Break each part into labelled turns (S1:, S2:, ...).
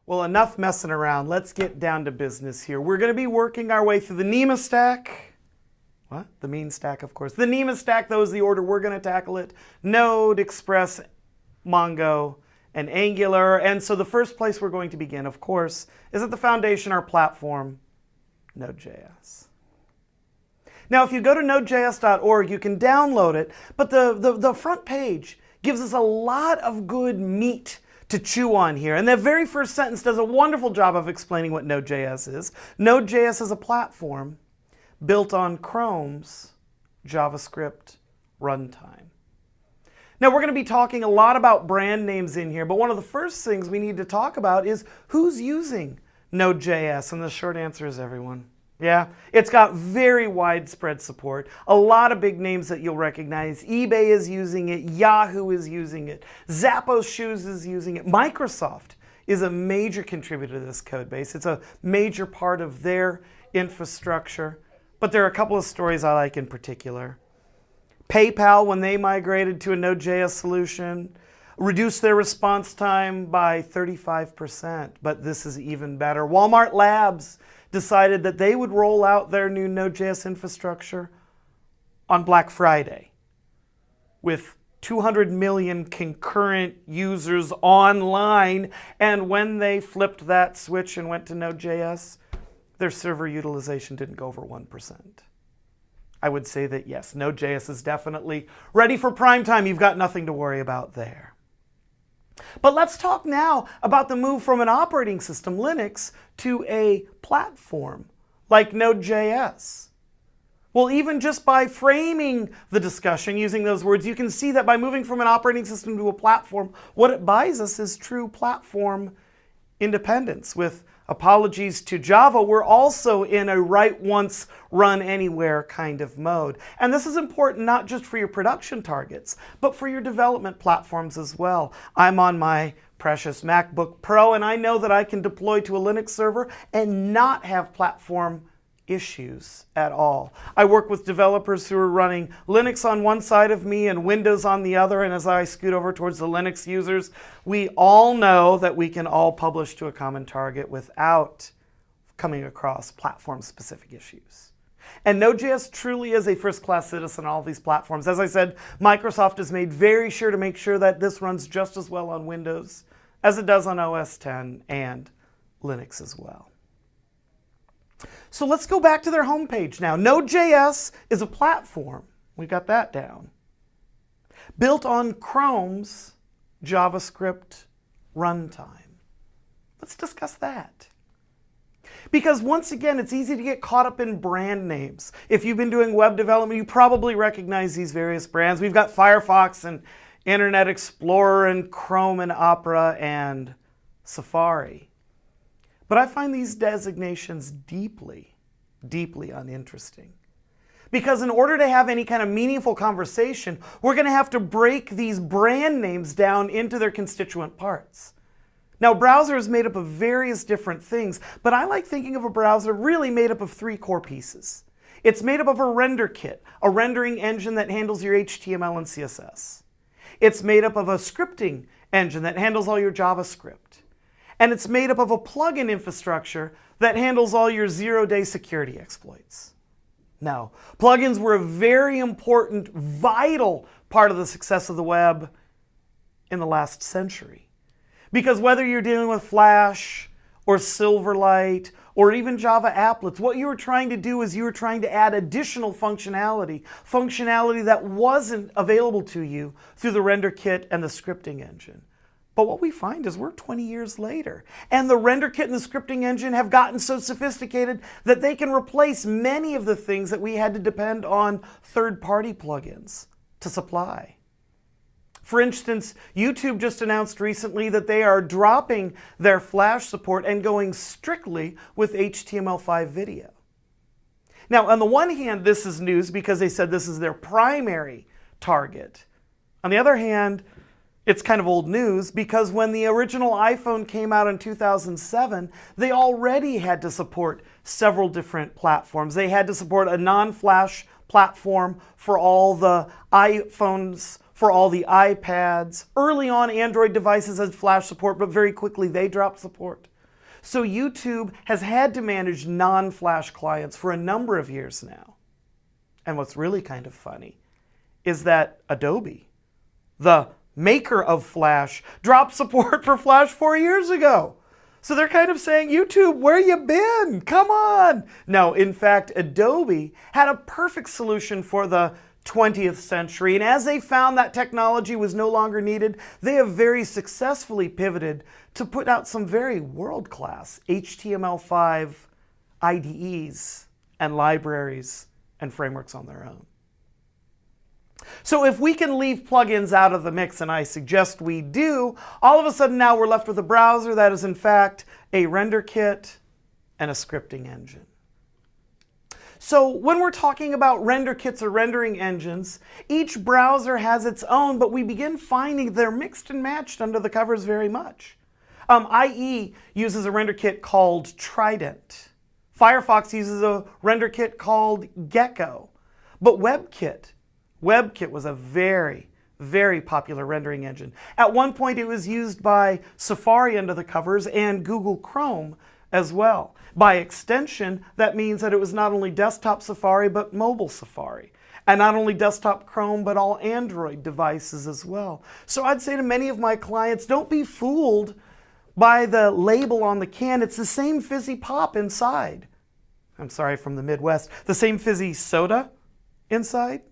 S1: Well, enough messing around. Let's get down to business here. We're going to be working our way through the NEMA stack. What? The mean stack, of course. The NEMA stack, though, is the order we're going to tackle it. Node, Express, Mongo, and Angular. And so the first place we're going to begin, of course, is at the foundation, our platform, Node.js. Now, if you go to nodejs.org, you can download it, but the front page gives us a lot of good meat to chew on here. And that very first sentence does a wonderful job of explaining what Node.js is. Node.js is a platform built on Chrome's JavaScript runtime. Now, we're going to be talking a lot about brand names in here, but one of the first things we need to talk about is who's using Node.js, and the short answer is everyone. Yeah, it's got very widespread support. A lot of big names that you'll recognize. eBay is using it. Yahoo is using it. Zappos Shoes is using it. Microsoft is a major contributor to this code base. It's a major part of their infrastructure. But there are a couple of stories I like in particular. PayPal, when they migrated to a Node.js solution, reduced their response time by 35%. But this is even better. Walmart Labs decided that they would roll out their new Node.js infrastructure on Black Friday with 200 million concurrent users online. And when they flipped that switch and went to Node.js, their server utilization didn't go over 1%. I would say that yes, Node.js is definitely ready for prime time. You've got nothing to worry about there. But let's talk now about the move from an operating system, Linux, to a platform like Node.js. Well, even just by framing the discussion using those words, you can see that by moving from an operating system to a platform, what it buys us is true platform independence. With apologies to Java, we're also in a write once, run anywhere kind of mode. And this is important not just for your production targets, but for your development platforms as well. I'm on my precious MacBook Pro, and I know that I can deploy to a Linux server and not have platform issues at all. I work with developers who are running Linux on one side of me and Windows on the other, and as I scoot over towards the Linux users, we all know that we can all publish to a common target without coming across platform-specific issues. And Node.js truly is a first-class citizen on all these platforms. As I said, Microsoft has made very sure to make sure that this runs just as well on Windows as it does on OS X and Linux as well. So let's go back to their homepage now. Node.js is a platform, we got that down, built on Chrome's JavaScript runtime. Let's discuss that. Because once again, it's easy to get caught up in brand names. If you've been doing web development, you probably recognize these various brands. We've got Firefox and Internet Explorer and Chrome and Opera and Safari. But I find these designations deeply, deeply uninteresting. Because in order to have any kind of meaningful conversation, we're going to have to break these brand names down into their constituent parts. Now, a browser is made up of various different things, but I like thinking of a browser really made up of three core pieces. It's made up of a render kit, a rendering engine that handles your HTML and CSS. It's made up of a scripting engine that handles all your JavaScript. And it's made up of a plugin infrastructure that handles all your zero-day security exploits. Now, plugins were a very important, vital part of the success of the web in the last century. Because whether you're dealing with Flash or Silverlight or even Java applets, what you were trying to do is you were trying to add additional functionality that wasn't available to you through the render kit and the scripting engine. But what we find is we're 20 years later, and the render kit and the scripting engine have gotten so sophisticated that they can replace many of the things that we had to depend on third-party plugins to supply. For instance, YouTube just announced recently that they are dropping their Flash support and going strictly with HTML5 video. Now, on the one hand, this is news because they said this is their primary target. On the other hand, it's kind of old news because when the original iPhone came out in 2007, they already had to support several different platforms. They had to support a non-Flash platform for all the iPhones, for all the iPads. Early on, Android devices had Flash support, but very quickly they dropped support So YouTube has had to manage non-Flash clients for a number of years now. And what's really kind of funny is that Adobe, the maker of Flash, dropped support for Flash 4 years ago. So they're kind of saying, YouTube, where you been? Come on. No, in fact, Adobe had a perfect solution for the 20th century. And as they found that technology was no longer needed, they have very successfully pivoted to put out some very world-class HTML5 IDEs and libraries and frameworks on their own. So if we can leave plugins out of the mix, and I suggest we do, all of a sudden now we're left with a browser that is in fact a render kit and a scripting engine. So when we're talking about render kits or rendering engines, each browser has its own, but we begin finding they're mixed and matched under the covers very much. IE uses a render kit called Trident. Firefox uses a render kit called Gecko. But WebKit was a very, very popular rendering engine. At one point it was used by Safari under the covers and Google Chrome as well. By extension, that means that it was not only desktop Safari, but mobile Safari. And not only desktop Chrome, but all Android devices as well. So I'd say to many of my clients, don't be fooled by the label on the can. It's the same fizzy pop inside. I'm sorry, from the Midwest. The same fizzy soda inside.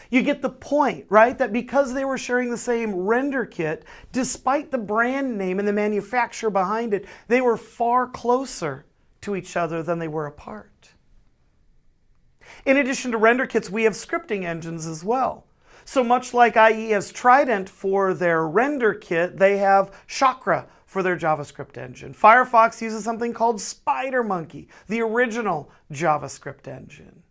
S1: You get the point, right? That because they were sharing the same render kit, despite the brand name and the manufacturer behind it, they were far closer to each other than they were apart. In addition to render kits, we have scripting engines as well. So much like IE has Trident for their render kit, they have Chakra for their JavaScript engine. Firefox uses something called SpiderMonkey, the original JavaScript engine.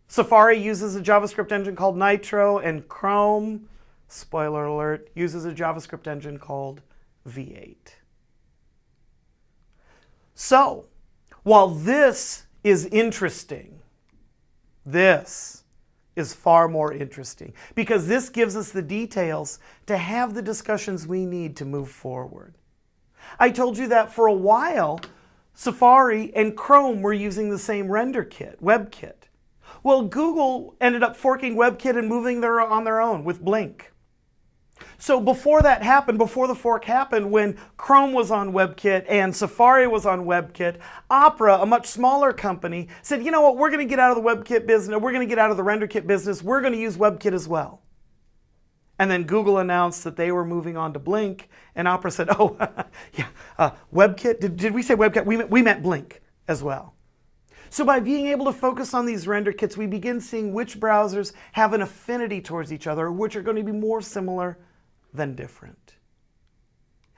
S1: Safari uses a JavaScript engine called Nitro, and Chrome, spoiler alert, uses a JavaScript engine called V8. So, while this is interesting, this is far more interesting because this gives us the details to have the discussions we need to move forward. I told you that for a while, Safari and Chrome were using the same render kit, WebKit. Well, Google ended up forking WebKit and moving on their own with Blink. So before that happened, before the fork happened, when Chrome was on WebKit and Safari was on WebKit, Opera, a much smaller company, said, you know what, we're going to get out of the WebKit business, we're going to get out of the render kit business, we're going to use WebKit as well. And then Google announced that they were moving on to Blink, and Opera said, oh, yeah, WebKit, did we say WebKit? We meant Blink as well. So by being able to focus on these render kits, we begin seeing which browsers have an affinity towards each other, which are going to be more similar than different.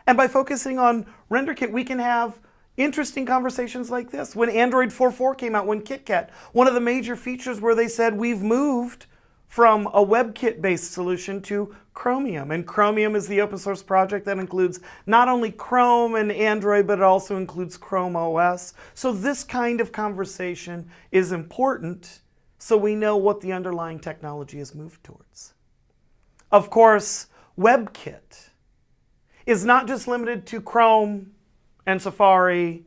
S1: And by focusing on render kit, we can have interesting conversations like this. When Android 4.4 came out, when KitKat, one of the major features where they said we've moved from a WebKit-based solution to Chromium. And Chromium is the open source project that includes not only Chrome and Android, but it also includes Chrome OS. So this kind of conversation is important so we know what the underlying technology has moved towards. Of course, WebKit is not just limited to Chrome and Safari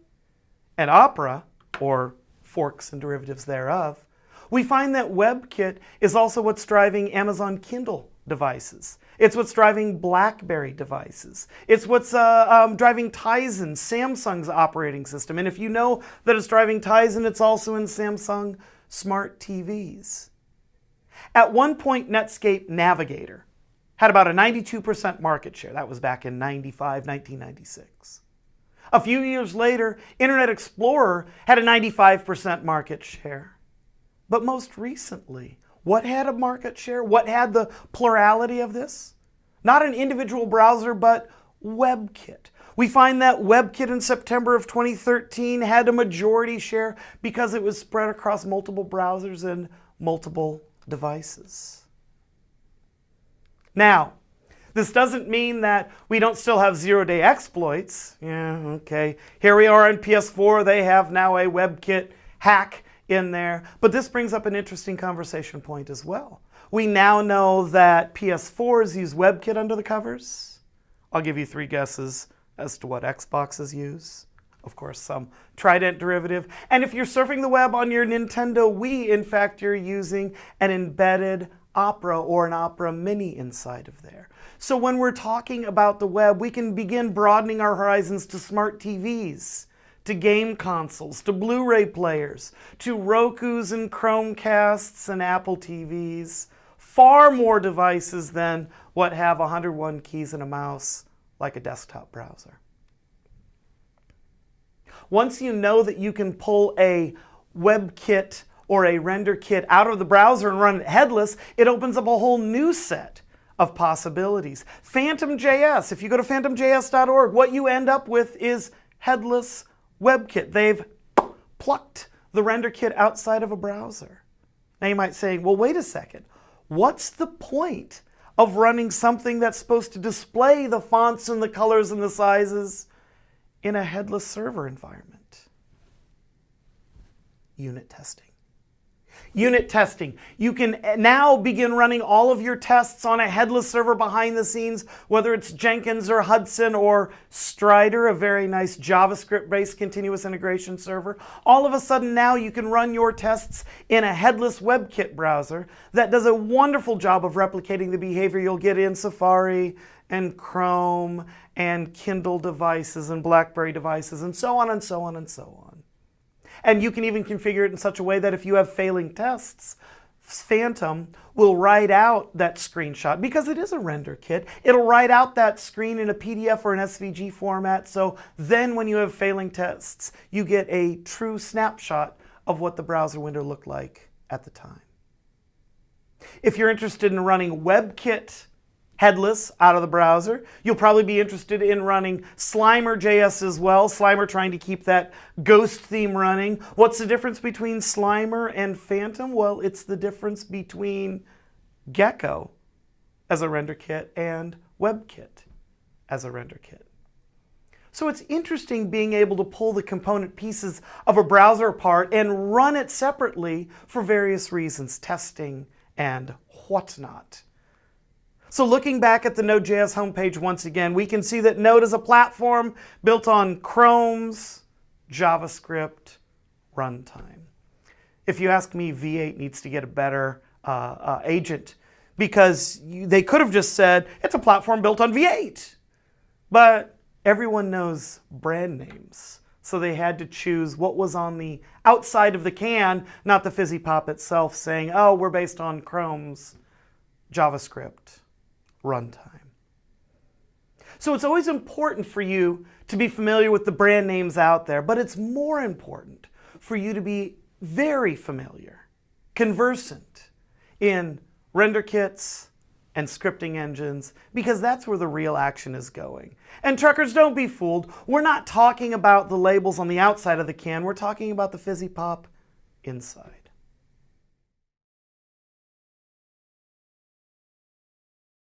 S1: and Opera, or forks and derivatives thereof. We find that WebKit is also what's driving Amazon Kindle devices. It's what's driving BlackBerry devices. It's what's driving Tizen, Samsung's operating system. And if you know that it's driving Tizen, it's also in Samsung smart TVs. At one point, Netscape Navigator had about a 92% market share. That was back in 1996. A few years later, Internet Explorer had a 95% market share. But most recently, what had a market share? What had the plurality of this? Not an individual browser, but WebKit. We find that WebKit in September of 2013 had a majority share because it was spread across multiple browsers and multiple devices. Now, this doesn't mean that we don't still have zero-day exploits. Yeah, okay. Here we are on PS4. They have now a WebKit hack in there. But this brings up an interesting conversation point as well. We now know that PS4s use WebKit under the covers. I'll give you 3 guesses as to what Xboxes use. of course, some Trident derivative. And if you're surfing the web on your Nintendo Wii, in fact, you're using an embedded Opera or an Opera Mini inside of there. So when we're talking about the web, we can begin broadening our horizons to smart TVs, to game consoles, to Blu-ray players, to Rokus and Chromecasts and Apple TVs. Far more devices than what have 101 keys and a mouse like a desktop browser. Once you know that you can pull a WebKit or a render kit out of the browser and run it headless, it opens up a whole new set of possibilities. Phantom.js, if you go to phantomjs.org, what you end up with is headless WebKit. They've plucked the render kit outside of a browser. Now you might say, well, wait a second. What's the point of running something that's supposed to display the fonts and the colors and the sizes in a headless server environment? Unit testing. Unit testing. You can now begin running all of your tests on a headless server behind the scenes, whether it's Jenkins or Hudson or Strider, a very nice JavaScript-based continuous integration server. All of a sudden now you can run your tests in a headless WebKit browser that does a wonderful job of replicating the behavior you'll get in Safari and Chrome and Kindle devices and BlackBerry devices and so on and so on and so on. And you can even configure it in such a way that if you have failing tests, Phantom will write out that screenshot because it is a render kit. It'll write out that screen in a PDF or an SVG format. So then when you have failing tests, you get a true snapshot of what the browser window looked like at the time. If you're interested in running WebKit headless out of the browser, you'll probably be interested in running Slimer.js as well. Slimer trying to keep that ghost theme running. What's the difference between Slimer and Phantom? Well, it's the difference between Gecko as a render kit and WebKit as a render kit. So it's interesting being able to pull the component pieces of a browser apart and run it separately for various reasons, testing and whatnot. So looking back at the Node.js homepage once again, we can see that Node is a platform built on Chrome's JavaScript runtime. If you ask me, V8 needs to get a better agent because they could have just said, it's a platform built on V8. But everyone knows brand names. So they had to choose what was on the outside of the can, not the fizzy pop itself saying, oh, we're based on Chrome's JavaScript runtime. So it's always important for you to be familiar with the brand names out there, but it's more important for you to be very familiar, conversant in render kits and scripting engines, because that's where the real action is going. And truckers, don't be fooled. We're not talking about the labels on the outside of the can. We're talking about the fizzy pop inside.